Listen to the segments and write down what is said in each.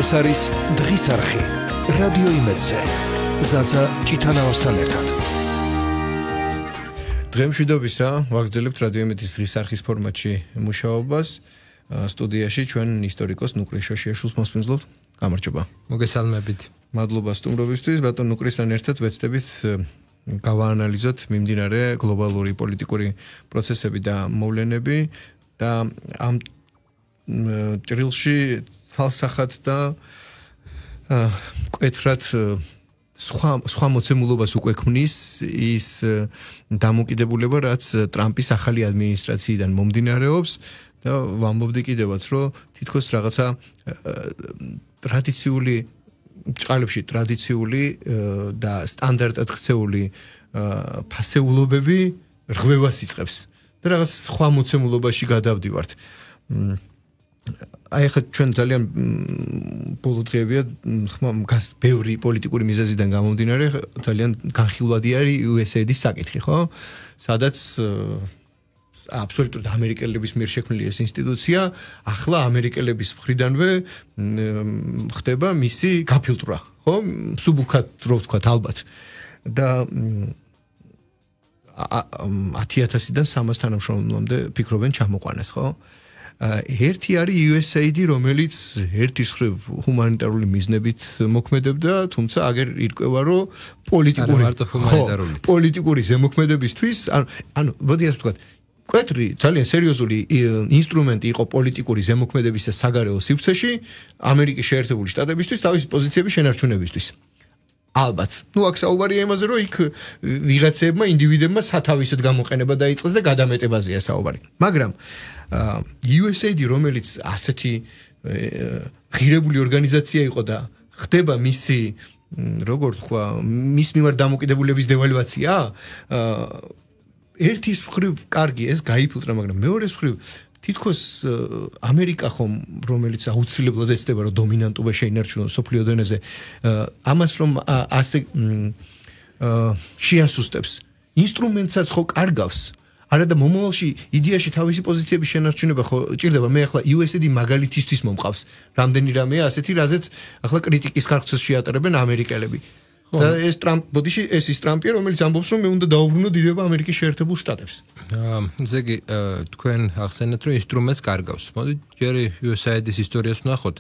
ეს არის დღის არხი რადიო იმედზე ზაზა ჭიტანავასთან ერთად დღემშვიდობისა ვაგრძელებთ რადიო იმედის დღის არხის ფორმატში მუშაობას სტუდიაში ჩვენ ისტორიკოს ნუკრი შოშიაშვილს მოსმენძლობთ გამარჯობა მოგესალმებით მადლობა სტუმრობისთვის ბატონ ნუკრისთან ერთად ვეცდებით გავაანალიზოთ მიმდინარე გლობალური პოლიტიკური პროცესები და მოვლენები და ამ ჭრილში თვალსახად და მკვეთრად სხვა მოცემულობას უკვე ქმნის ის დამოკიდებულება, რაც ტრამპის ახალი ადმინისტრაციიდან მომდინარეობს და ვამბობდი კიდევაც, რომ თითქოს რაღაცა ტრადიციული და სტანდარტად ქცეული ფასეულობები რღვევას იწყებს და რაღაც სხვა მოცემულობაში გადავდივართ. აი ხა ჩვენ ძალიან ბოლო დღეებია ბევრი პოლიტიკური მიზეზიდან გამომდინარე ძალიან განხილვადი არის USA-დის საკითხი, ხო? სადაც აბსოლუტურად ამერიკელების მიერ შექმნილი ეს ინსტიტუცია ახლა ამერიკელების მხრიდანვე ხდება მისი გაფილტრვა, ხო? მსუბუქად რო ვთქვათ ალბათ. და 10,000-დან 300 თანამშრომლამდე ფიქრობენ ჩამოყვანას, ხო? ერთი არის USAID, რომელიც ერთის მხრივ ჰუმანიტარული მიზნებით მოქმედებდა, თუმცა აგერ ირკვევა, რომ პოლიტიკური ზემოქმედებისთვის, ანუ მოდი ასე ვთქვათ, მკვეთრი, ძალიან სერიოზული ინსტრუმენტი იყო პოლიტიკური ზემოქმედების და საგარეო სივრცეში ამერიკის შეერთებული შტატებისთვის თავისი პოზიციების შენარჩუნებისთვის. ალბათ. აქ საუბარია იმაზე, რომ იქ ვიღაცებმა, ინდივიდებმა სათავისოდ გამოყენება დაიწყეს და გადამეტებაზეა საუბარი. მაგრამ USAID, რომელიც ასეთი ღირებული ორგანიზაცია იყო და ხდება მისი, როგორ თქვა, მის მიმართ დამოკიდებულების დევალვაცია, ერთის მხრივ კარგი ეს გაიფილტრა, მაგრამ მეორეს მხრივ თითქოს ამერიკა ხომ რომელიც აუცილებლად ეცდება რომ დომინანტობა შეინარჩუნოს სოფლიო დონეზე ამას რომ ასე შეასუსტებს ინსტრუმენტსაც ხო კარგავს არა და მომავალში იდეაში თავისი პოზიციების შენარჩუნება ხო ჭირდება მე ახლა USAID მაგალითისთვის მომყავს რამდენი რამეა ასეთი რაზეც ახლა კრიტიკის ხარჯს შეატარებენ ამერიკელები და ეს ბოდიში ეს ის ტრამპია რომელიც ამბობს რომ მე უნდა დაუბრუნო დიდება ამერიკის შეერთებულ შტატებს. ესე იგი თქვენ ახსენეთ რომ ინსტრუმენტს კარგავს. მოდი ჯერ USAID-ის ისტორიას ვნახოთ.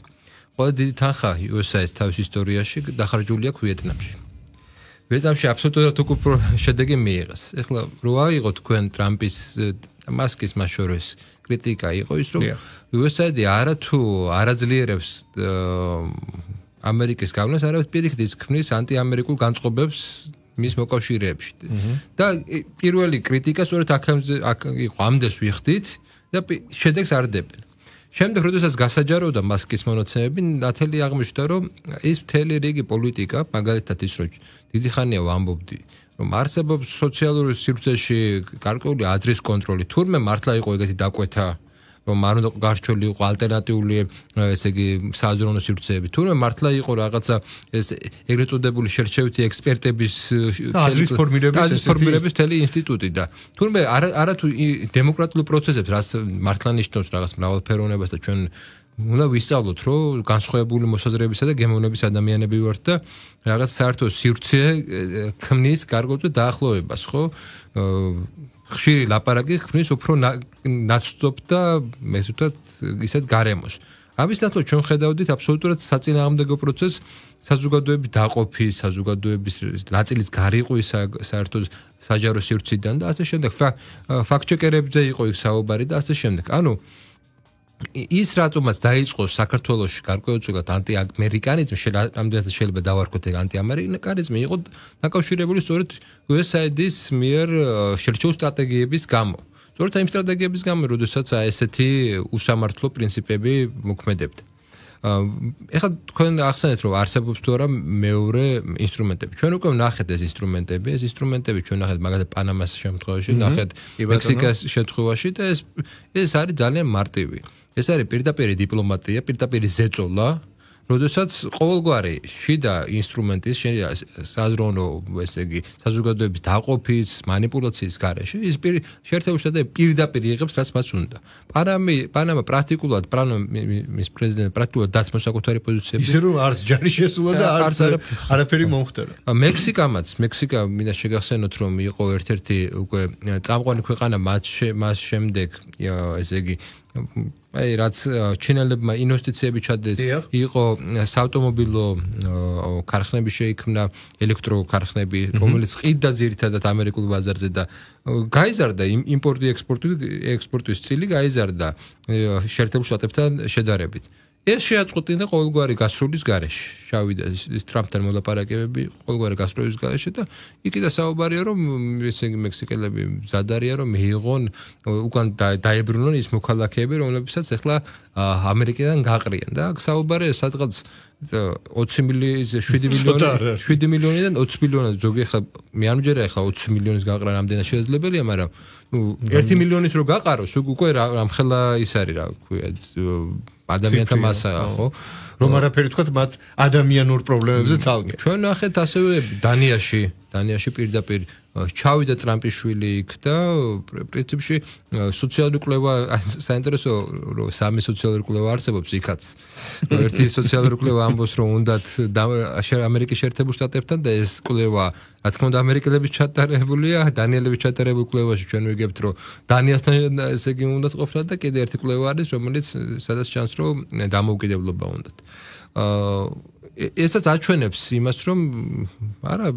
ყველა დიდი თანხა USAID-ის თავის ისტორიაში დახარჯული აქვს ვიეტნამში. ვიეტნამში აბსოლუტურად უკუპრო შედეგი მიიღეს. ეხლა რო აიღო თქვენ ტრამპის მასკის მაშორეს კრიტიკა იყო ის რომ USAID არათუ არაძლიერებს ამერიკის გავლენას არავის პირიქით ქმნის ანტიამერიკულ განწყობებს მის მოკავშირეებში. და პირველი კრიტიკა სწორედ აქ იყო ამდენს ვიხდით და შედეგს არ დებენ. შემდეგ როდესაც გასაჯაროვდა მასკის მონაცემები, ნათელი აღმოჩნდა რომ ის მთელი რიგი პოლიტიკა, მაგალითად ის რომ დიდი ხანია ვამბობდი, რომ არსებობს სოციალური სივრცეში გარკვეული აზრის კონტროლი, თურმე მართლა იყო ეგეთი დაკვეთა რომ არ უნდა გარჩეული იყო ალტერნატიული ესე იგი საზრუნო სივრცეები თურმე მართლა იყო რაღაცა ეს ეგრეთ წოდებული შერჩევითი ექსპერტების აზრის ფორმირების თელი ინსტიტუტი და თურმე არა თუ დემოკრატიულ პროცესებს რაც მართლა ნიშნავს რაღაც მრავალფეროვნებას და ჩვენ უნდა ვისწავლოთ რომ განსხვავებული მოსაზრებისა და გემოვნების ადამიანები ვართ და რაღაც საერთო სივრცე ქმნის გარკვეულ დაახლოებას ხო ხშირი ლაპარაკი ქმნის უფრო ნაცნობ და მე ვთქვათ ისეთ გარემოს. ამის ნაცვლად ჩვენ ხედავდით აბსოლუტურად საწინააღმდეგო პროცესს საზოგადოების დაყოფის, საზოგადოების ნაწილის გარიყვის საერთოდ საჯარო სივრციდან და ასე შემდეგ. ფაქტ-ჩეკერებზე იყო იქ საუბარი და ასე შემდეგ. ანუ ის რატომაც დაიწყო საქართველოში გარკვეულწილად ანტიამერიკანიზმი, რამდენად შეიძლება დავარქვათ ეგ ანტიამერიკანიზმი, იყო დაკავშირებული სწორედ USAID-ის მიერ შერჩეულ სტრატეგიების გამო. სწორედ იმ სტრატეგიების გამო, როდესაც ესეთი უსამართლო პრინციპები მოქმედებდა. ეხლა თქვენ ახსენეთ რომ არსებობს თუ არა მეორე ინსტრუმენტები. ჩვენ უკვე ვნახეთ ეს ინსტრუმენტები, ჩვენ ვნახეთ მაგალითად პანამას შემთხვევაში, ვნახეთ მექსიკის შემთხვევაში და ეს არის ძალიან მარტივი. ეს არის პირდაპირი დიპლომატია, პირდაპირი ზეწოლა როდესაც ყოველგვარი შიდა ინსტრუმენტის, საზრონო, ესე იგი, საზოგადოების დაყოფის, манипуляციის გარეშე ის შეერთებული შტატები პირდაპირ იღებს რაც მას უნდა. პანამა პრაქტიკულად მის პრეზიდენტი პრაქტიკულად დათმო საკუთარი პოზიციები. ისე რომ არც ჯარი შესულა და არც არაფერი მომხდარა. მექსიკა მინდა შეგახსენოთ რომ იყო ერთ-ერთი უკვე წამყვანი ქვეყანა მას შემდეგ ესე იგი რაც ჩინელებმა ინვესტიციები ჩადეს იყო საავტომობილო ქარხნები შეიქმნა ელექტროქარხნები რომელიც ყიდდა ძირითადად ამერიკულ ბაზარზე და გაიზარდა იმპორტი ექსპორტის წილი გაიზარდა შეერთებულ შტატებთან შედარებით ეს შეაწყვეტინა ყოველგვარი გასროლის გარეშე შავიდა ის ტრამპთან მოლაპარაკებები ყოველგვარი გასროლის გარეშე და იქიდან საუბარია რომ ესე იგი მექსიკელები მზადარია რომ მიიღონ უკან დაებრუნონ ის მოქალაქეები რომლებსაც ახლა ამერიკიდან გაყრიან და აქ საუბარია სადღაც 7 მილიონიდან 20 მილიონად ზოგი ახლა მე არ მჯერა ახლა 20 მილიონის გაყრა რამდენად შესაძლებელია მაგრამ 1 მილიონის რო გაყაროს უკვე რამხელა ის არის რა ქვია ადამიანთა მასაა ხო რომ არაფერი თქვა მათ ადამიანურ პრობლემებზე ცალკე ჩვენ ნახეთ ასევე დანიაში პირდაპირ ჩავიდა ტრამპის შვილი იქ და პრინციპში სოციალური კვლევა საინტერესო რომ სამი სოციალური კვლევა არსებობს იქაც ერთი სოციალური კვლევა ამბობს რომ უნდათ ამერიკის შეერთებულ შტატებთან და ეს კვლევა რა თქმა უნდა ამერიკელების ჩატარებულია დანიელების ჩატარებულ კვლევაში ჩვენ ვიგებთ რომ დანიასთან ესე იგი უნდათ ყოფნა და კიდე ერთი კვლევა არის რომელიც სადაც ჩანს რომ დამოუკიდებლობა უნდათ ესაც აჩვენებს იმას რომ არა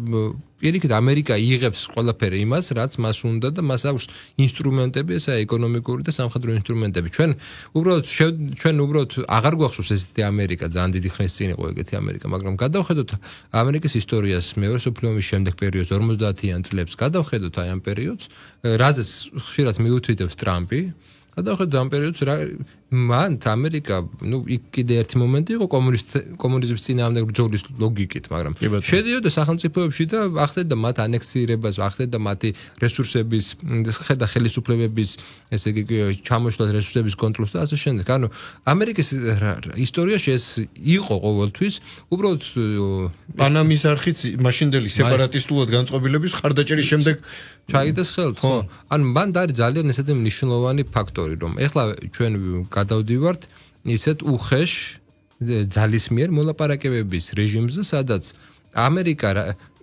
პირიქით ამერიკა იღებს ყველაფერი იმას რაც მას უნდა და მას აქვს ინსტრუმენტები ესა ეკონომიკური და სამხედრო ინსტრუმენტები ჩვენ უბრალოდ აღარ გვახსოვს ესეთი ამერიკა ძალიან დიდი ხნის წინ იყო ეგეთი ამერიკა მაგრამ გადავხედოთ ამერიკის ისტორიას მეორე მსოფლიო ომის შემდეგ პერიოდს 50-იან წლებს გადავხედოთ აი ამ პერიოდს რაზეც ხშირად მიუთითებს ტრამპი გადავხედოთ ამ პერიოდს მან ამერიკა იქ კიდე ერთი მომენტი იყო კომუნიზმის წინააღმდეგ ბრძოლის ლოგიკით მაგრამ შედიოდა სახელმწიფოებში და ახდენდა მათ ანექსირებას ახდენდა მათი რესურსების და ხელისუფლებების ესე იგი ჩამოშლას რესურსების კონტროლს და ასე შემდეგ ანუ ამერიკის ისტორიაში ეს იყო ყოველთვის უბრალოდ პანამის არხით მაშინდელი სეპარატისტულად განწყობილების ხარდაჭერის შემდეგ ჩაიგდეს ხელთ ხო ანუ მან დაარი ძალიან ესეთი მნიშვნელოვანი ფაქტორი რომ ეხლა ჩვენ გადავდივართ ისეთ უხეშ ძალისმიერ მოლაპარაკებების რეჟიმზე სადაც ამერიკა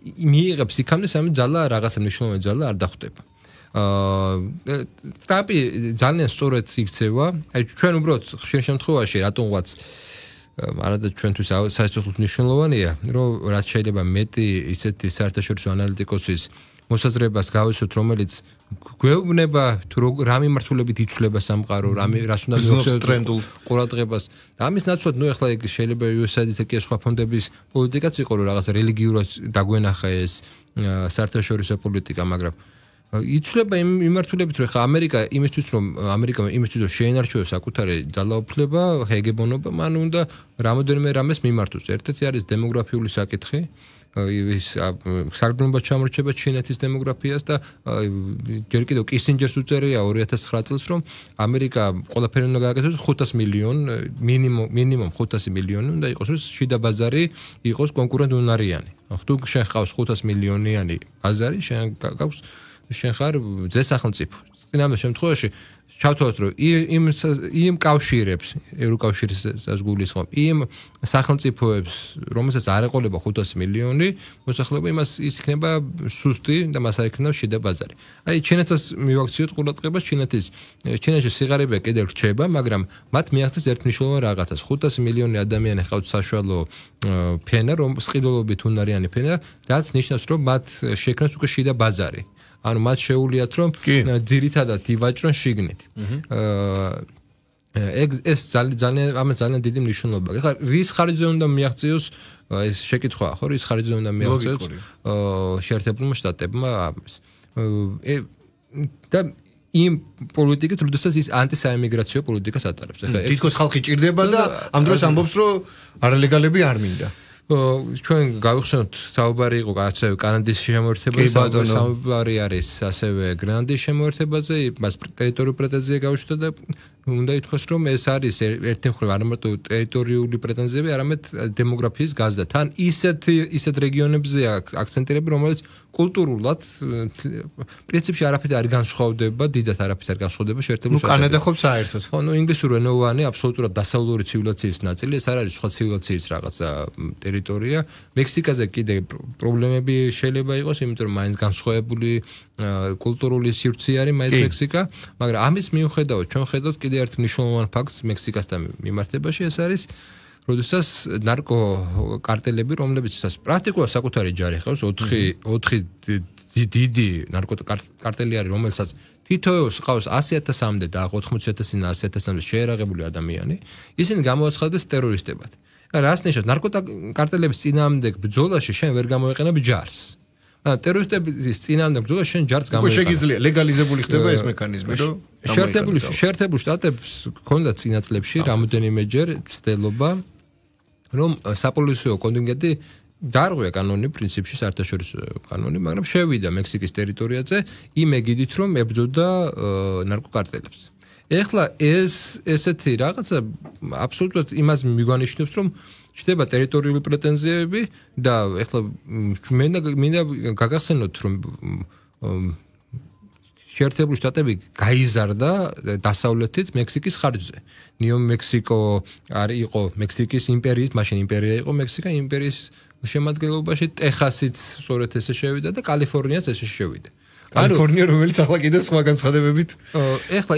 მიიღებს იქამდე სამი ძალა რაღაცა მნიშვნელოვანი ძალა არ დახვდება ტრამპი ძალიან სწორედ იქცევა აი ჩვენ უბრალოდ ხშირ შემთხვევაში რატომღაც არადა ჩვენთვის საერთოდ მნიშვნელოვანია რომ რაც შეიძლება მეტი ისეთი საერთაშორისო ანალიტიკოსის მოსაზრებას გავისოთ რომელიც გვეუბნება თუ რა მიმართულებით იცვლება სამყარო რას უნდა მიუხედავად ყურადღებას ამის ნაცვლად ეხლა ეგ შეიძლება USAID-იც კი სხვა ფონდების პოლიტიკაც იყო რომ რაღაც რელიგიურად დაგვენახა ეს საერთაშორისო პოლიტიკა მაგრამ იცვლება იმ მიმართულებით რომ ეხლა ამერიკა იმისთვის რომ შეენარჩუნოს საკუთარი ძალაუფლება ჰეგემონობა მან უნდა რამოდენიმე რამეს მიმართოს ერთ-ერთი არის დემოგრაფიული საკითხი ის სარგებლობა ჩამორჩება ჩინეთის დემოგრაფიას და ჯერ კიდევ კისინჯერს უწერია 2009 წელს რომ ამერიკა ყველაფერი უნდა გააკეთოს 500 მილიონ მინიმუმ 500 მილიონი უნდა იყოს რომ შიდა ბაზარი იყოს კონკურენტუნარიანი თუ შენ ხავს 500 მილიონიანი ბაზარი შენ გაქვს შენ ხარ ძესახელმწიფო წინამდე შემთხვევაში ჩავთვალოთ რომ იმ კავშირებს ევროკავშირის საზღულისხმობ იმ სახელმწიფოებს რომელსაც არ ეყოლება 500 მილიონი მოსახლეობა იმას ის იქნება სუსტი და მას არ იქნება შიდა ბაზარი აი ჩინეთს მივაქციოთ ყურადღებას ჩინეთში სიღარიბე კიდევ რჩება მაგრამ მათ მიაღწევს ერთ მნიშვნელოვან რაღაცას 500 მილიონი ადამიანი ხავთ საშუალო ფენა რომ სყიდულობით უნარიანი ფენა რაც ნიშნავს რომ მათ შექმნეს უკვე შიდა ბაზარი ანუ მათ შეუულიათ რომ ძირითადად ივაჭრონ შიგნით. ეს ძალიან დიდი მნიშვნელობა. ეხლა რის ხარჯზე უნდა მიაღწიოს ეს შეკითხვაა, ხო, რის ხარჯზე უნდა მიაღწიოს შეერთებულმა შტატებმა და იმ პოლიტიკით, როდესაც ის ანტისაემიგრაციო პოლიტიკას ატარებს. ეხლა თითქოს ხალხი ჭირდება და ამ დროს ამბობს რომ არალეგალები არ მინდა. ჩვენ გავიხსენოთ საუბარი იყო ასევე კანადის შემოერთებაზე, საუბარი არის ასევე გრენლანდიის შემოერთებაზე, მას ტერიტორიული პრეტენზია გაუჩნდა და უნდა ითქვას, რომ ეს არის ერთი მხრივ არა მარტო ტერიტორიული პრეტენზიები, არამედ დემოგრაფიის გაზრდა. თან ისეთ რეგიონებზე აქცენტირები, რომელიც კულტურულად პრინციპში არაფერი არ განსხვავდება, დიდად არაფერი არ განსხვავდება შეერთებულ შტატებში. კანადა ხომ საერთოდ. ხო, ინგლისური ენოვანი აბსოლუტურად დასავლური ცივილიზაციის ნაწილი, ეს არ არის სხვა ცივილიზაციის რაღაცა ტერიტორია. მექსიკაზე კიდე პრობლემები შეიძლება იყოს, იმიტომ რომ მაინც განსხვავებული კულტურული სივრცე არის მაინც მექსიკა, მაგრამ ამის მიუხედავად ჩვენ ხედავთ კიდე ერთ მნიშვნელოვან ფაქტს მექსიკასთან მიმართებაში, ეს არის როდესაც ნარკო კარტელები, რომლებიც პრაქტიკულად საკუთარი ჯარი ხავს, 4 დიდი ნარკო კარტელი არის, რომელსაც თითოეულს ყავს 100,000-მდე და 80,000-იდან 100,000-მდე შეერაღებული ადამიანი, ისინი გამოაცხადეს ტერორისტებად. რას ნიშნავს ნარკო კარტელების წინააღმდეგ ბრძოლაში შენ ვერ გამოიყენებ ჯარს. ტერორისტების წინააღმდეგ ბრძოლაში შენ ჯარს გამოიყენებ. შეგიძლია ლეგალიზებული ხდება ეს მექანიზმი, რომ შეერთებულ შტატებს ჰქონდა წინა წლებში რამოდენიმეჯერ ცდელობა, რომ საპოლიციო კონტინგენტი დაარღვია კანონი პრინციპში საერთაშორისო კანონი, მაგრამ შევიდა მექსიკის ტერიტორიაზე იმ ეგიდით, რომ ებრძოდა ნარკოკარტელებს. ეხლა ესეთი რაღაცა აბსოლუტურად იმას მიგვანიშნებს, რომ ჩდება ტერიტორიული პრეტენზიები და ეხლა მინდა გაგახსენოთ, რომ შეერთებული შტატები გაიზარდა დასავლეთით მექსიკის ხარჯზე. ნიუ-მექსიკო იყო მექსიკის იმპერიის, მაშინ იმპერია იყო მექსიკა, იმპერიის შემადგენლობაში ტეხასიც სწორედ ესე შევიდა და კალიფორნიაც ესე შევიდა. კალიფორნია, რომელიც ახლა კიდევ სხვა განცხადებებით ეხლა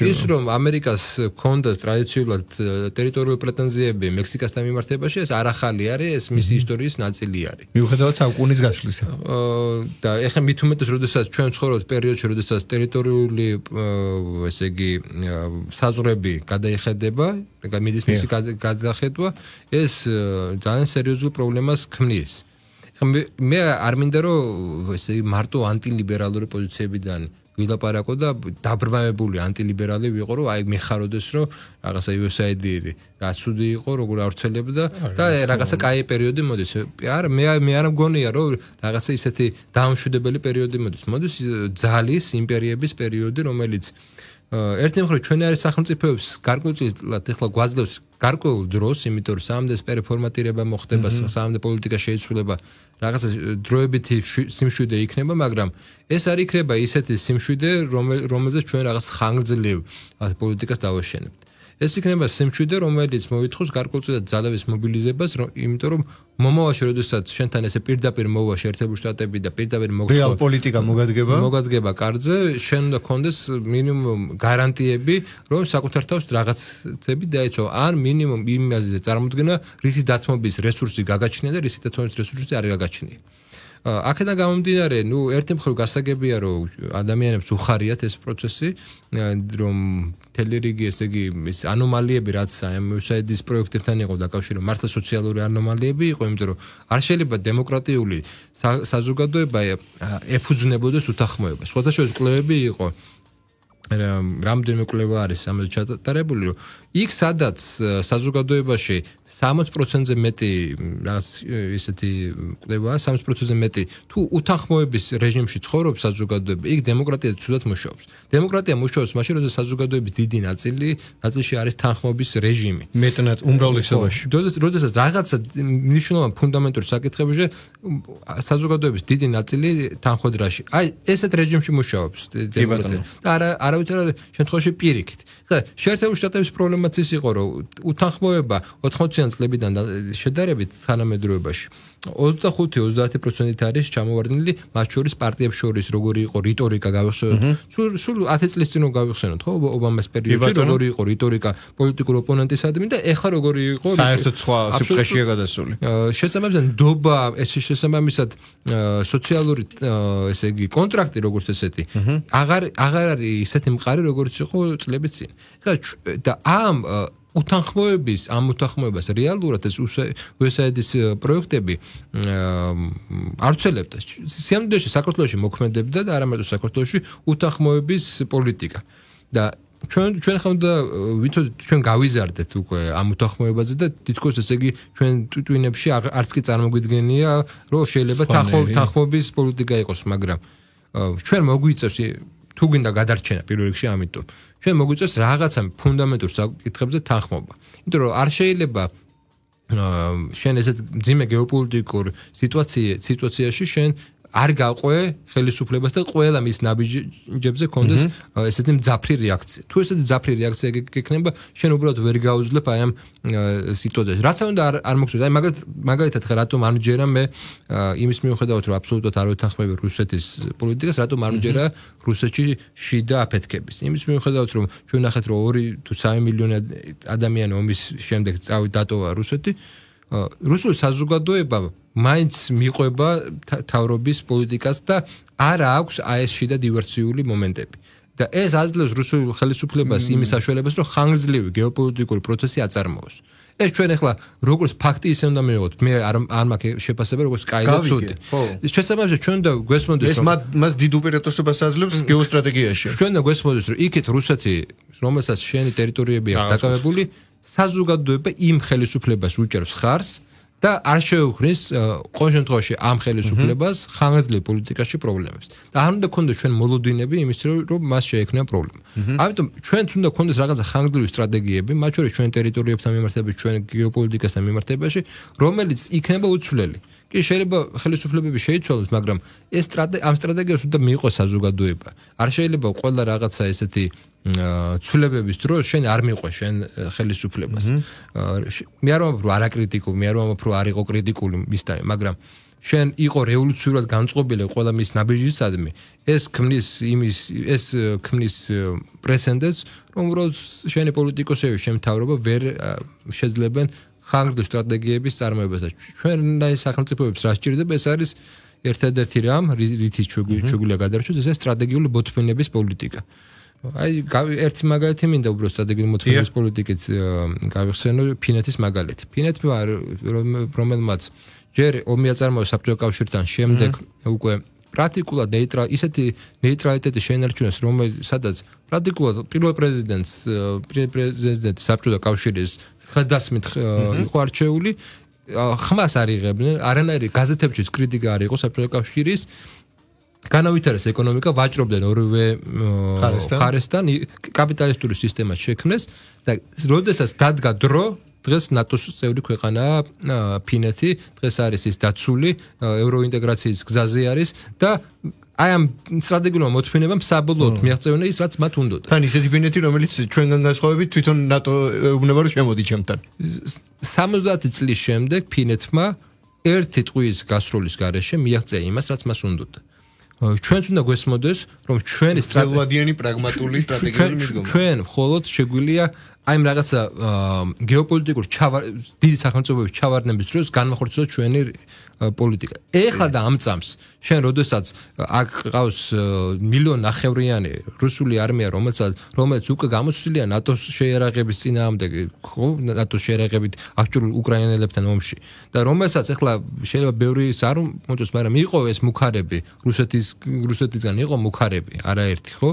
ის რომ ამერიკას ჰქონდა ტრადიციულად ტერიტორიული პრეტენზიები მექსიკასთან მიმართებაში, ეს არ ახალი არის, ეს მისი ისტორიის ნაწილი არის. მიუხედავად საუკუნის გასვლისა. და ეხლა მით უმეტეს, როდესაც ჩვენ ვცხოვრობთ პერიოდში, როდესაც ტერიტორიული ესე იგი საზღვრები გადაიხედება, მიდის მისი გადახედვა, ეს ძალიან სერიოზულ პრობლემას ქმნის. მე არ მინდა რომ ესე მარტო ანტილიბერალური პოზიციებიდან ვილაპარაკო და დაბრმავებული ანტილიბერალი ვიყო, რომ აი მიხაროდეს, რომ რაღაცა USAID რაც ცუდი იყო, როგორ ავრცელებდა და რაღაცა კაი პერიოდი მოდის. არა, მე არ მგონია, რომ რაღაცა ისეთი დაამშვიდებელი პერიოდი მოდის. მოდის ძალის იმპერიების პერიოდი, რომელიც ერთი მხრივ ჩვენი არის სახელმწიფოებს გარკვეულწილად ეხლა გვაძლევს გარკვეულ დროს, იმიტომ რომ სამდე პერფორმატირება მოხდება, სამდე პოლიტიკა შეიცვლება, რაღაცა დროებითი სიმშვიდე იქნება, მაგრამ ეს არ იქნება ისეთი სიმშვიდე, რომელზეც ჩვენ რაღაც ხანგრძლივ პოლიტიკას დავაშენებთ. ეს იქნება სიმშვიდე, რომელიც მოითხოვს გარკვეულწილად ძალების მობილიზებას, იმიტომ რომ მომავალში, როდესაც შენთან ესე პირდაპირ მოვა შეერთებული შტატები და პირდაპირ რეალ პოლიტიკა მოგადგება კარზე, შენ უნდა გქონდეს მინიმუმ გარანტიები, რომ საკუთარ თავს რაღაცები დაეცვა, ან მინიმუმ იმაზე წარმოდგენა, რითი დათმობის რესურსი გაგაჩნია და რითი დათმობის რესურსი არ გაგაჩნია. აქედან გამომდინარე, ერთი მხრივ გასაგებია, რომ ადამიანებს უხარიათ ეს პროცესი, რომ მთელი რიგი ესე იგი ეს ანომალიები, რაც USAID-ის პროექტებთან იყო დაკავშირებული, მართლა სოციალური ანომალიები იყო, იმიტომ რომ არ შეიძლება დემოკრატიული საზოგადოება ეფუძნებოდეს უთანხმოებას. სხვათა შორის კვლევები იყო, რამდენიმე კვლევა არის ამაზე ჩატარებული, რომ იქ სადაც საზოგადოებაში 60%-ზე მეტი რაღაც ისეთი კვლევაა, 60%-ზე მეტი თუ უთანხმოების რეჟიმში ცხოვრობს საზოგადოება, იქ დემოკრატია ცუდად მუშაობს. დემოკრატია მუშაობს მაშინ, როდესაც საზოგადოების დიდი ნაწილში არის თანხმობის რეჟიმი. მეტნაც უმრავლესობაში. როდესაც რაღაცა მნიშვნელოვან ფუნდამენტურ საკითხებში საზოგადოების დიდი ნაწილი თანხმედრაში. აი, ესეთ რეჟიმში მუშაობს დემოკრატია. და არავითარ შემთხვევაში პირიქით. ხა, შეერთებული შტატების პრობლემაც ის იყო, რომ უთანხმოება 80-იან წლებიდან შედარებით თანამედროვეობაში 25-30% არის ჩამოვარდნილი, მათ შორის პარტიებს შორის როგორი იყო რიტორიკა გავიხსენოთ. სულ 10 წლის წინ გავიხსენოთ, ხო, ობამას პერიოდში როგორი იყო რიტორიკა პოლიტიკურ ოპონენტისადმი და ეხლა როგორი იყო საერთოდ სხვა სიბრტყეშია გადასული. შესაბამისად, ნდობა, ეს შესაბამისად სოციალური ესე იგი კონტრაქტი როგორც ესეთი, აღარ არის ისეთი მყარი როგორც იყო წლების წინ. და ამ უთანხმოებას რეალურად ეს USAID-ის პროექტები არცელებდა. სიამოვნებაში საქართველოში მოქმედებდა და არა მარტო საქართველოში უთანხმოების პოლიტიკა. და ჩვენ ხომ და ვიცოდით, ჩვენ გავიზარდეთ უკვე ამ უთანხმოებაზე და თითქოს ესე იგი ჩვენ ტვინებში არც კი წარმოგვიდგენია, რომ შეიძლება თანხმობის პოლიტიკა იყოს, მაგრამ ჩვენ მოგვიწევს თუ გინდა გადარჩენა პირველ რიგში ამიტომ ჩვენ მოგვიწევს რაღაცა ფუნდამენტურ საკითხებზე თანხმობა იმიტომ რომ არ შეიძლება შენ ესეთ ძიმე გეოპოლიტიკურ სიტუაციაში შენ არ გაყვე ხელისუფლებას და ყველა მის ნაბიჯებზე კონდეს ესეთი მძაფრი რეაქცია. თუ ესეთი მძაფრი რეაქცია გექნება, შენ უბრალოდ ვერ გაუძლებ აი ამ სიტუაციას. რაც უნდა არ მოგწევს. აი მაგალითად ხა რატომ არ მჯერა მე იმის მიუხედავად რომ აბსოლუტურად არ ვეთანხმები რუსეთის პოლიტიკას, რატომ არ მჯერა რუსეთში შიდა აფეთქების. იმის მიუხედავად რომ ჩვენ ნახეთ რომ 2 თუ 3 მილიონი ადამიანი ომის შემდეგ დატოვა რუსეთი, რუსული საზოგადოება მაინც მიყვება თავრობის პოლიტიკას და არ აქვს აი ეს შიდა დივერსიული მომენტები. და ეს აძლევს რუსულ ხელისუფლებას იმის საშუალებას, რომ ხანგრძლივი გეოპოლიტიკური პროცესი აწარმოოს. ეს ჩვენ ახლა როგორც ფაქტი ისე უნდა მივიღოთ. მე არ მაქვს შეფასება როგორც კაი და ცუდი. შესაბამისად ჩვენ უნდა გვესმოდეს ეს მას დიდ უპირატესობას აძლევს გეოსტრატეგიაში. ჩვენ უნდა გვესმოდეს რომ იქით რუსეთი, რომელსაც შენი ტერიტორიები აქვს დაკავებული, საზოგადოება იმ ხელისუფლებას უჭერს ხარს და არ შეუქმნის ყოველ შემთხვევაში ამ ხელისუფლებას ხანგრძლივ პოლიტიკაში პრობლემებს. და არ უნდა გქონდეს ჩვენ მოლოდინები იმის რომ მას შეექმნა პრობლემა. ამიტომ ჩვენც უნდა გქონდეს რაღაცა ხანგრძლივი სტრატეგიები, მათ შორის ჩვენ ტერიტორიებთან მიმართებაში, ჩვენ გეოპოლიტიკასთან მიმართებაში, რომელიც იქნება უცვლელი. კი შეიძლება ხელისუფლებები შეიცვალოს, მაგრამ ეს ამ სტრატეგიას უნდა მიიღოს საზოგადოება. არ შეიძლება ყველა რაღაცა ესეთი ცვლილებების დროს შენ არ მიყვე შენ ხელისუფლებას. მე არ ვამბობ რომ არაკრიტიკული, მე არ ვამბობ რომ არ იყო კრიტიკული მისთამი, მაგრამ შენ იყო რევოლუციურად განწყობილი ყველა მის ნაბიჯისადმი, ეს ქმნის პრეცედენტს, რომ უბრალოდ შენი პოლიტიკოსები შემთავრობა ვერ შეძლებენ ხანგრძლივი სტრატეგიების წარმოებას. ჩვენ და სახელმწიფოებს რა სჭირდება, ეს არის ერთადერთი რამ, რითიც შეგვიძლია გადარჩოს, ეს სტრატეგიული მოთმინების პოლიტიკა. აი ერთი მაგალითი მინდა უბრალოდ სტრატეგიული მოთმინების პოლიტიკით გავიხსენო ფინეთის მაგალითი. ფინეთმა რომელმაც ჯერ ომი აწარმოა საბჭოთა კავშირთან, შემდეგ უკვე პრაქტიკულად ისეთი ნეიტრალიტეტი შეინარჩუნეს, სადაც პრაქტიკულად პირველ პრეზიდენტი საბჭოთა კავშირის ხადასმით იყო არჩეული, ხმას არ იღებდნენ, არანაირი გაზეთებშიც კრიტიკა არ იყო საბჭოთა კავშირის განავითარეს ეკონომიკა, ვაჭრობდნენ ორივე ხარესთან, კაპიტალისტური სისტემა შექმნეს და როდესაც დადგა დრო, დღეს ნატოს წევრი ქვეყანაა ფინეთი, დღეს არის ის დაცული, ევროინტეგრაციის გზაზე არის და აი ამ სტრატეგიულმა მოთმინებამ საბოლოოდ მიაღწევინა ის, რაც მათ უნდოდა. თან ისეთი ფინეთი, რომელიც ჩვენგან განსხვავებით თვითონ ნატო ეუბნება რომ შემოდი ჩემთან. 70 წლის შემდეგ ფინეთმა ერთი ტყუის გასროლის გარეშე მიაღწია იმას, რაც მას უნდოდა. ჩვენც უნდა გვესმოდეს, რომ ჩვენი სტრატეგიული პრაგმატული სტრატეგიული მიდგომა. ჩვენ მხოლოდ შეგვიძლია აი ამ რაღაცა გეოპოლიტიკურ დიდი სახელმწიფოების ჩავარდნების დროს განმახორციელოს ჩვენი პოლიტიკა. ეხლა და ამ წამს შენ როდესაც აქ ყავს 1.5 მილიონი რუსული არმია, რომელიც უკვე გამოცდილია ნატოს შეერაღების წინააღმდეგ, ხო, ნატოს შეერაღებით აღჭურვილ უკრაინელებთან ომში და რომელსაც ეხლა შეიძლება ბევრი არ მოწონს, მაგრამ იყო ეს მუქარები, რუსეთისგან იყო მუქარები, არაერთი, ხო?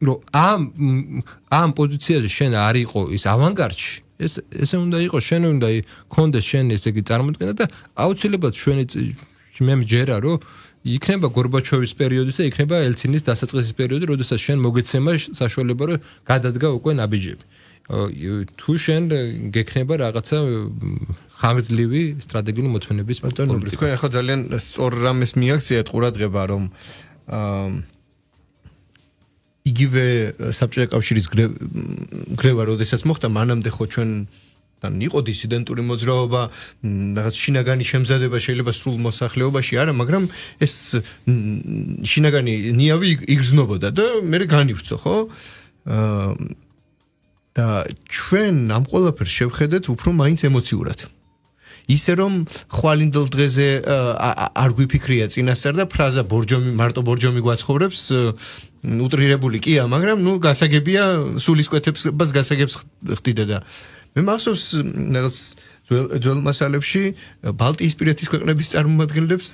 რომ ამ პოზიციაზე შენ არ იყო ის ავანგარდში, ესე უნდა იყოს, შენ უნდა კონდეს შენ ესე იგი წარმოდგენა და აუცილებლად მე მჯერა რომ იქნება გორბაჩოვის პერიოდი და იქნება ელცინის დასაწყისის პერიოდი, როდესაც შენ მოგეცემა საშუალება რომ გადადგა უკვე ნაბიჯები. თუ შენ გექნება რაღაცა ხანგრძლივი სტრატეგიული მოთმინების პოლიტიკა. თქვენ ახლა ძალიან სწორ რამეს მიაქციათ ყურადღება, რომ იგივე საბჭოთა კავშირის გრევა, როდესაც მოხდა, მანამდე ხო ჩვენთან იყო დისიდენტური მოძრაობა, რაღაც შინაგანი შემზადება შეიძლება სრულ მოსახლეობაში არა, მაგრამ ეს შინაგანი ნიავი იგრძნობოდა და მე განივცო, ხო? და ჩვენ ამ ყველაფერს შევხედეთ უფრო მაინც ემოციურად. ისე რომ ხვალინდელ დღეზე არ გვიფიქრია წინასწარ და ფრაზა მარტო ბორჯომი გვაცხოვრებს უტრირებული კია, მაგრამ გასაგებია სულისკვეთებას გასაგებს ხდიდა და მე მახსოვს რაღაც ძველ მასალებში ბალტიისპირეთის ქვეყნების წარმომადგენლებს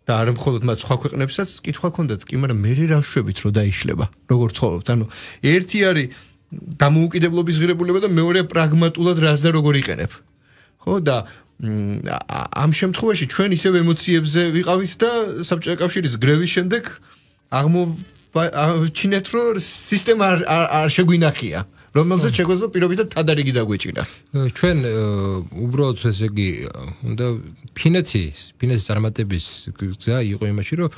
და არა მხოლოდ მათ სხვა ქვეყნებსაც კითხვა ჰქონდათ, კი, მაგრამ მე რა ვშვებით რომ დაიშლება, როგორ ცხოვრობთ? ანუ ერთი არის დამოუკიდებლობის ღირებულება და მეორე პრაგმატულად რას და როგორ იყენებ. ხო და ამ შემთხვევაში ჩვენ ისევ ემოციებზე ვიყავით და საბჭოთა კავშირის გრევის შემდეგ ჩინეთ რომ სისტემა არ შეგვინახია რომელზეც შეგვეძლო პირობითად თადარიგი დაგვეჭირა ჩვენ უბრალოდ ესე იგი უნდა ფინეთის წარმატების გზა იყო იმაში რომ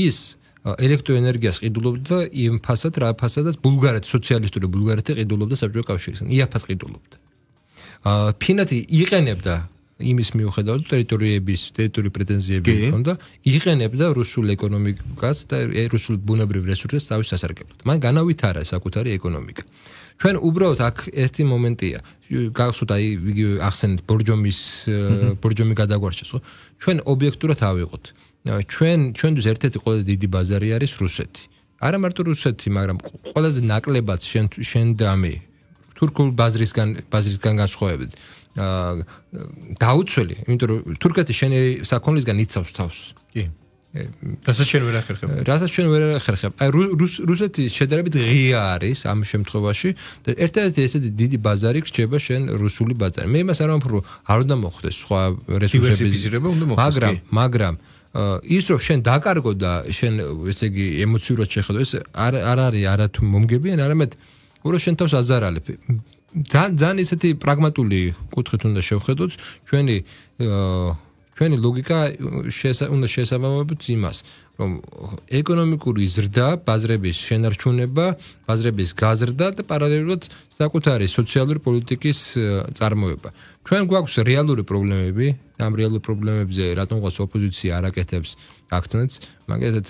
ის ელექტროენერგიას ყიდულობდა იმ ფასად რა ფასადაც ბულგარეთი სოციალისტური ბულგარეთი ყიდულობდა საბჭოთა კავშირისგან იაფად ყიდულობდა ფინეთი იყენებდა იმის მიუხედავად ტერიტორიული პრეტენზიები ჰქონდა იყენებდა რუსულ ეკონომიკას და რუსულ ბუნებრივ რესურსებს თავის სასარგებლოდ მან განავითარა საკუთარი ეკონომიკა ჩვენ უბრალოდ აქ ერთი მომენტია გახსოვთ აი იგივე ახსენეთ ბორჯომი გადაგვარჩეს ხო ჩვენ ობიექტურად ავიღოთ ჩვენთვის ერთ-ერთი ყველაზე დიდი ბაზარი არის რუსეთი არა მარტო რუსეთი მაგრამ ყველაზე ნაკლებად შენ და მე თურქულ ბაზრისგან განსხვავებით დაუცველი იმიტომ რომ თურქეთი შენი საქონლისგან იცავს თავს კი რასაც ჩვენ ვერ ახერხებ აი რუსეთი შედარებით ღია არის ამ შემთხვევაში და ერთ-ერთი ესეთი დიდი ბაზარი რჩება შენ რუსული ბაზარი მე იმას არ ვამბობ რომ არ უნდა მოხდეს სხვა რესურსების მაგრამ ის რომ შენ დაკარგო და შენ ესე იგი ემოციურად შეხედო ეს არ არის არათუ მომგებიან არამედ უბრალოდ შენ თავს აზარალებ ძალიან ისეთი პრაგმატული კუთხით უნდა შევხედოთ ჩვენი ლოგიკა უნდა შეესაბამებოთ იმას რომ ეკონომიკური ზრდა ბაზრების შენარჩუნება ბაზრების გაზრდა და პარალელურად საკუთარი სოციალური პოლიტიკის წარმოება ჩვენ გვაქვს რეალური პრობლემები და ამ რეალურ პრობლემებზე რატომღაც ოპოზიცია არ აკეთებს აქცენტს მაგალითად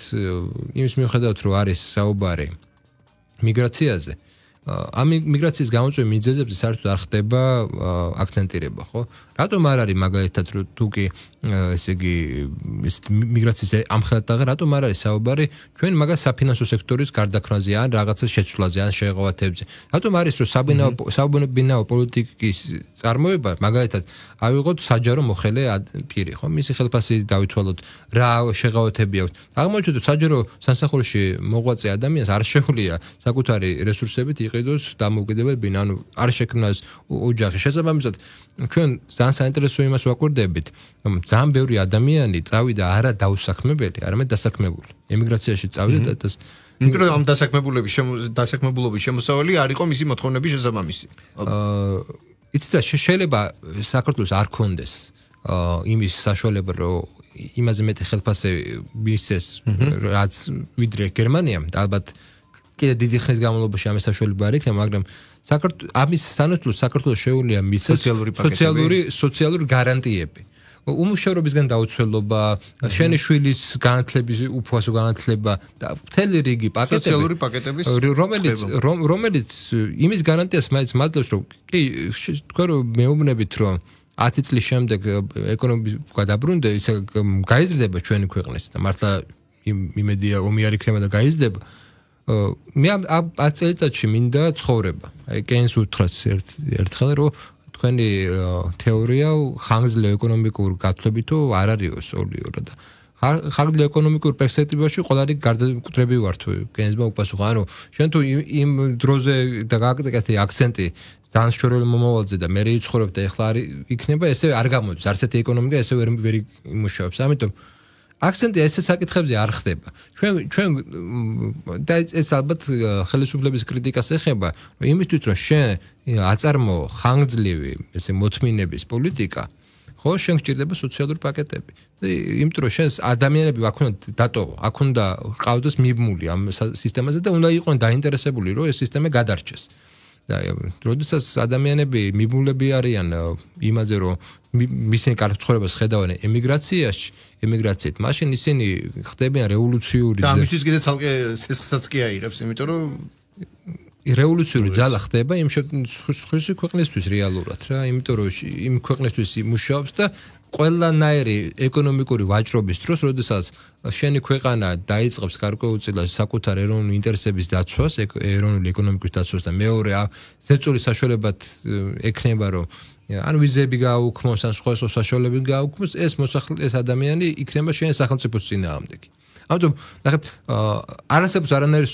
იმის მიუხედავად რომ არის საუბარი მიგრაციაზე ამ მიგრაციის გამოწვევი მიზეზებზე საერთოდ არ ხდება აქცენტირება, ხო? რატომ არ არის მაგალითად თუ კი ესე იგი მიგრაციის ამხელათაღი რატომ არ არის საუბარი ჩვენ მაგას საფინანსო სექტორის გარდაქმნაზე ან რაღაცა შეცვლაზე ან შეღავათებზე. რატომ არის რომ საბუნებრივი პოლიტიკის წარმოება მაგალითად ავიღოთ საჯარო მოხელე პირი, ხო? მისი ხელფასი დავითვალოთ, რა შეღავათები აქვს. აღმოჩნდა რომ საჯარო სამსახურში მოღვაწე ადამიანს არ შეუძლია საკუთარი რესურსებით იყიდოს დამოუკიდებელ ბინა, ანუ არ შექმნას ოჯახი. შესაბამისად ჩვენ ძალიან საინტერესო იმას ვაკვირდებით, რომ ძალიან ბევრი ადამიანი წავიდა არა დაუსაქმებელი, არამედ დასაქმებული. ემიგრაციაში წავიდა და იმიტომ რომ ამ დასაქმებულობის შემოსავალი არ იყო მისი მოთხოვნების შესაბამისი. იცით შეიძლება საქართველოს არ ქონდეს იმის საშუალება რომ იმაზე მეტი ხელფასი მისცეს რაც ვიდრე გერმანიამ და ალბათ კიდე დიდი ხნის განმავლობაში ამ საშუალება არ იქნება, მაგრამ ამის სანაცვლოდ საქართველოს შეუძლია მისცეს სოციალური გარანტიები. უმუშევრობისგან დაუცველობა, შენი შვილის განათლების უფასო განათლება და მთელი რიგი პაკეტები, სოციალური პაკეტების რომელიც იმის გარანტიას მაინც მადლობს, რომ კი თქვენ რომ მეუბნებით, რომ 10 წლის შემდეგ ეკონომიკა დაბრუნდა, ისე გაიზრდება ჩვენი ქვეყნის და მართლა იმედია ომი არ იქნება და გაიზრდება. მე ამ 10 წელიწადში მინდა ცხოვრება. აი კეინს უთხრას ერთხელ რომ თქვენი თეორია ხანგრძლივ ეკონომიკურ გათვლებითო არ არისო სოლიურად და ხანგრძლივ ეკონომიკურ პერსპექტივაში ყველანი გარდამკვდრები ვართ კეინსმა უპასუხა. ანუ შენ თუ იმ დროზე და გააკეთე აქცენტი განსჩორელი მომავალზე და მე რიცხოვრებ და ეხლა არ იქნება ესე არ გამოდის. არც ერთი ეკონომიკა ესე ვერ იმუშავებს. ამიტომ აქცენტი ესე საკითხებზე არ ხდება. ჩვენ და ეს ალბათ ხელისუფლების კრიტიკას ეხება, რომ იმისთვის რომ შენ აწარმოო ხანგრძლივი ესე მოთმინების პოლიტიკა, ხო შენ გჭირდება სოციალური პაკეტები. იმიტომ რომ შენ ადამიანები აქ უნდა დატოვო, აქ უნდა ყავდეს მიბმული ამ სისტემაზე და უნდა იყვნენ დაინტერესებული რომ ეს სისტემა გადარჩეს. და როდესაც ადამიანები მიბმულები არიან იმაზე რომ მისინი კარგ ცხოვრებას ხედავენ ემიგრაციით, მაშინ ისინი ხდებიან რევოლუციური და ამისთვის კიდე ცალკე სისხლსაც კი აიღებს, იმიტომ რომ რევოლუციური ძალა ხდება იმ სხვისი ქვეყნისთვის რეალურად რა, იმიტომ რომ იმ ქვეყნისთვის იმუშაობს და ყველანაირი ეკონომიკური ვაჭრობის დროს, როდესაც შენი ქვეყანა დაიწყებს გარკვეულწილად საკუთარ ეროვნულ ინტერესების დაცვას, ეროვნული ეკონომიკის დაცვას და მეორე ზეწოლის საშუალებად ექნება, რომ ან ვიზები გააუქმოს, ან სხვა საშუალებები გააუქმოს, ეს ადამიანი იქნება შენი სახელმწიფოს წინააღმდეგი. ამიტომ ნახეთ, არასდროს არანაირი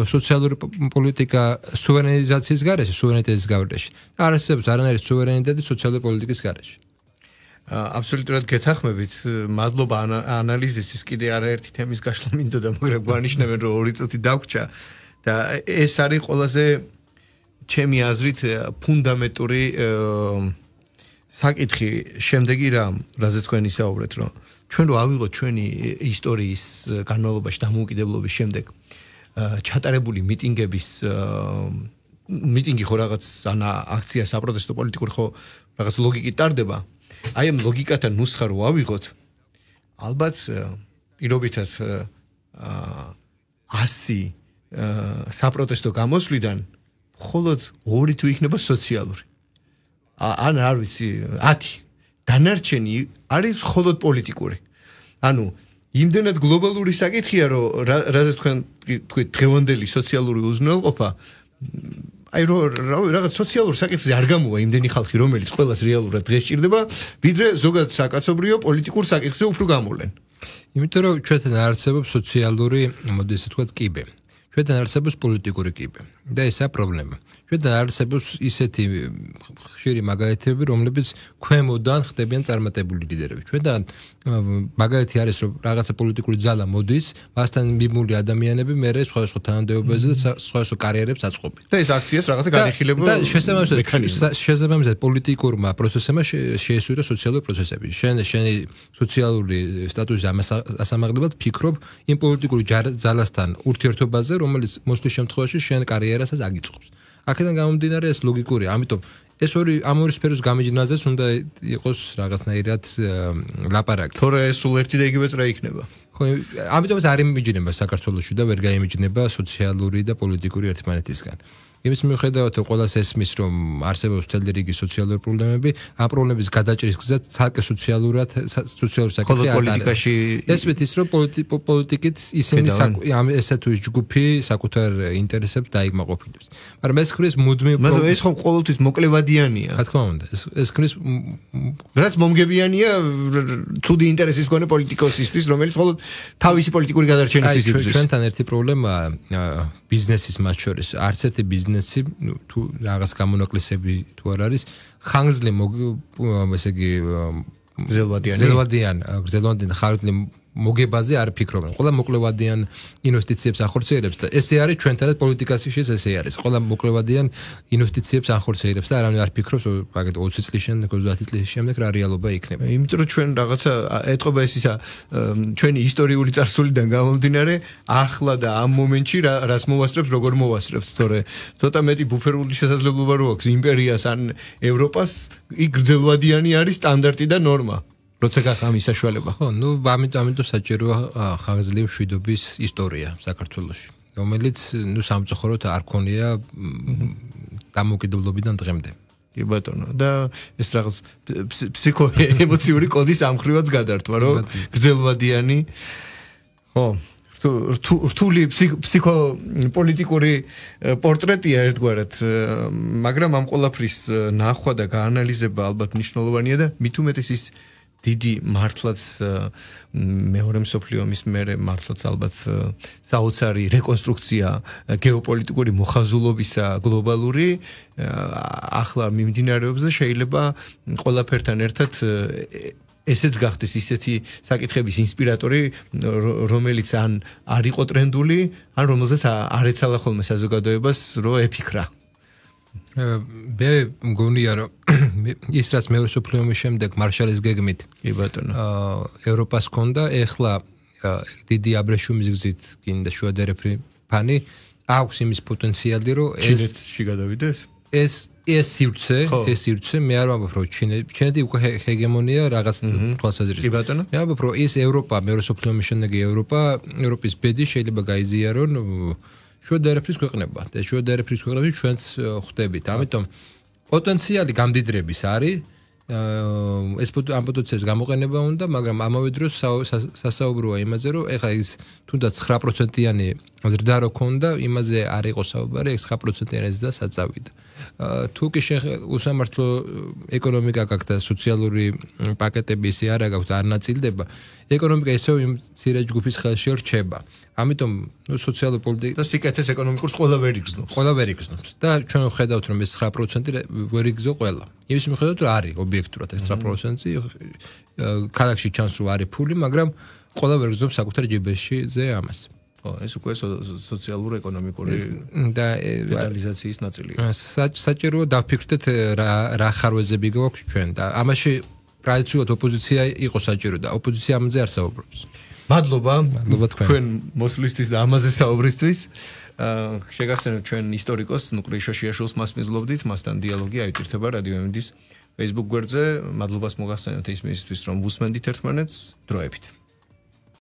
სოციალური პოლიტიკა სუვერენიზაციის გარეშე, სუვერენიტეტის გარეშე. არასდროს არანაირი სუვერენიტეტი სოციალური პოლიტიკის გარეშე. აბსოლუტურად გეთანხმებით. მადლობა ანალიზისთვის. კიდე არაერთი თემის გაშლა მინდოდა, მაგრამ გვანიშნებენ რომ 2 წუთი დაგვრჩა და ეს არის ყველაზე ჩემი აზრით ფუნდამენტური საკითხი შემდეგი რაზე თქვენ ისაუბრეთ, რომ ჩვენ რო ავიღოთ ჩვენი ისტორიის განმავლობაში დამოუკიდებლობის შემდეგ ჩატარებული მიტინგი ხო რაღაც აქცია საპროტესტო პოლიტიკური ხო რაღაც ლოგიკით ტარდება. აი ამ ლოგიკათან ნუსხა რო ავიღოთ, ალბათ პირობითად 100 საპროტესტო გამოსვლიდან მხოლოდ 2 თუ იქნება სოციალური. ან არ ვიცი 10 დანარჩენი არის მხოლოდ პოლიტიკური. ანუ იმდენად გლობალური საკითხია, რომ რაზეც თქვენ თქვით დღევანდელი სოციალური უზრუნველყოფა, აი რაღაც სოციალურ საკითხზე არ გამოვა იმდენი ხალხი, რომელიც ყველას რეალურად დღეს ჭირდება, ვიდრე ზოგადად საკაცობრიო პოლიტიკურ საკითხზე უფრო გამოვლენ. იმიტომ რომ ჩვენთან არ არსებობს სოციალური, მოდი ესე ვთქვათ, კიბე. ჩვენთან არსებობს პოლიტიკური კიბე და ესაა პრობლემა. ჩვენთან არსებობს ისეთი ხშირი მაგალითები, რომლებიც ქვემოდან ხდებიან წარმატებული ლიდერები. ჩვენთან მაგალითი არის, რომ რაღაცა პოლიტიკური ძალა მოდის, მასთან მიმული ადამიანები მერე სხვადასხვა თანამდებობაზე და სხვადასხვა კარიერებს აწყობენ. და ეს აქციას რაღაცა განიხილება და შესაბამისად პოლიტიკურმა პროცესებმა შეესრულა სოციალური პროცესები. შენი სოციალური სტატუსის ასამაღლებლად ფიქრობ იმ პოლიტიკური ძალასთან ურთიერთობაზე, რომელიც მოსვლის შემთხვევაში შენ კარიერასაც აგიწყობს. აქედან გამომდინარე ეს ლოგიკურია. ამიტომ ეს ამ ორი სფეროს გამიჯნაზეც უნდა იყოს რაღაცნაირად ლაპარაკი. თორე ეს სულ ერთი და იგივე წრე იქნება. ხო, ამიტომაც არ იმიჯნება საქართველოში და ვერ გაიმიჯნება სოციალური და პოლიტიკური ერთმანეთისგან. იმის მიუხედავად, რომ ყველას ესმის, რომ არსებობს მთელი რიგი სოციალური პრობლემები, ამ პრობლემების გადაჭრის გზა ცალკე სოციალურ საკითხი არ არის. ესმით ის, რომ პოლიტიკით ისინი ესა თუ ის ჯგუფი საკუთარ ინტერესებს დაიგმაყოფილებს. მაგრამ ეს ქმნის მუდმივ მაგრამ ეს ხო ყოველთვის მოკლევადიანია. რა თქმა უნდა, ეს ქმნის რაც მომგებიანია ცუდი ინტერესის მქონე პოლიტიკოსისთვის, რომელიც მხოლოდ თავისი პოლიტიკური გადარჩენისთვის იბრძვის. ჩვენთან ერთი პრობლემაა ბიზნესის მათ შორის. არც ერთი ბიზნესი თუ რაღაც გამონაკლისები თუ არ არის, ხანგრძლივ ესე იგი გრძელვადიან ხანგრძლივ მოგებაზე არ ფიქრობენ. ყველა მოკლევადიან ინვესტიციებს ახორციელებს და ესე არის ჩვენთანაც პოლიტიკაში ესე არის. ყველა მოკლევადიან ინვესტიციებს ახორციელებს და არავინ არ ფიქრობს, მაგათ 20 წლის შემდეგ, 30 წლის შემდეგ რა რეალობა იქნება. იმიტომ რომ ჩვენ რაღაცა ეთყობა ეს ისა ჩვენი ისტორიული წარსულიდან გამომდინარე, ახლა და ამ მომენტში რას მოვასწრებს, როგორ მოვასწრებს, თორე ცოტა მეტი ბუფერული შესაძლებლობა რო აქვს იმპერიას ან ევროპას, იქ გრძელვადიანი არის სტანდარტი და ნორმა. როცა გახამის საშუალება. ხო, ამიტომ საჭიროა ხანგრძლივი მშვიდობის ისტორია საქართველოში, რომელიც სამწუხაროდ არ ქონია დამოუკიდებლობიდან დღემდე. კი ბატონო, და ეს რაღაც ფსიქოემოციური კოდის ამხრივაც გადართვა, რომ გრძელვადიანი. ხო, რთული ფსიქოპოლიტიკური პორტრეტია ერთგვარად, მაგრამ ამ ყველაფრის ნახვა და გაანალიზება ალბათ მნიშვნელოვანია და მით უმეტეს ის დიდი მართლაც მეორე მსოფლიო ომის მერე მართლაც ალბათ საოცარი რეკონსტრუქცია გეოპოლიტიკური მოხაზულობისა გლობალური ახლა მიმდინარეობს და შეიძლება ყველაფერთან ერთად ესეც გახდეს ისეთი საკითხების ინსპირატორი, რომელიც ან არ იყო ტრენდული, ან რომელზეც არ ეცალა ხოლმე საზოგადოებას რო ეფიქრა. მე მგონია რომ ის რაც მეორე მსოფლიო ომის შემდეგ მარშალის გეგმით კი ბატონო ევროპას ჰქონდა, ეხლა დიდი აბრეშუმის გზით კიდე შუადერეფანი აქვს იმის პოტენციალი, რომ ჩინეთში გადავიდეს? ეს სივრცე მე არ ვამბობ, რომ ჩინეთი უკვე ჰეგემონია რაღაც თვალსაზრისით. კი ბატონო. მე ვამბობ, რომ ის ევროპა, მეორე მსოფლიო ომის შემდეგი ევროპის ბედი შეიძლება გაიზიარონ შუადერეფრის ქვეყნებმა და შუადერეფრის ქვეყნებში ჩვენც ხვდებით. ამიტომ პოტენციალი გამდიდრების არის ეს ამ პოტენციალის გამოყენება უნდა, მაგრამ ამავე დროს სასაუბროა იმაზე, რომ ეხლა ის თუნდაც 9%-იანი ზრდა რო ქონდა, იმაზე არ იყო საუბარი, ეს 9%-იანი ზრდა საწავიდა. თუ კი უსამართლო ეკონომიკა გაქვს და სოციალური პაკეტები ისე არ გაქვს, არ ნაწილდება, ეკონომიკა ისევ იმ მცირე ჯგუფის ხელში რჩება. ამიტომ სოციალური პოლიტიკა და სიკეთეს ეკონომიკურს ყველა ვერ იგრძნობს. ყველა ვერ იგრძნობს და ჩვენ ვხედავთ რომ ეს 9% ვერ იგრძო ყველა. იმის მიხედვით რომ არის ობიექტურად ეს 9% ქალაქში ჩანს რომ არის ფული, მაგრამ ყველა ვერ იგრძნობს საკუთარ ჯიბეში ზე ამას. ეს უკვე სოციალურ-ეკონომიკური და დეტალიზაციის ნაწილია. საჭიროა დავფიქრდეთ რა ხარვეზები გვაქვს ჩვენ და ამაში ტრადიციულად ოპოზიცია იყო საჭირო და ოპოზიცია ამაზე არ საუბრობს. მადლობა თქვენ. თქვენ მოსვლისთვის და ამაზე საუბრისთვის. შეგახსენებთ ჩვენ ისტორიკოს ნუკლეი შოშიაშვილს მას მიზლობდით, მასთან დიალოგი აიტირთება რადიო ემდის Facebook გვერდზე. მადლობას მოგახსენებთ ის მისთვის რომ უსმენდით ერთმანეთს დროებით.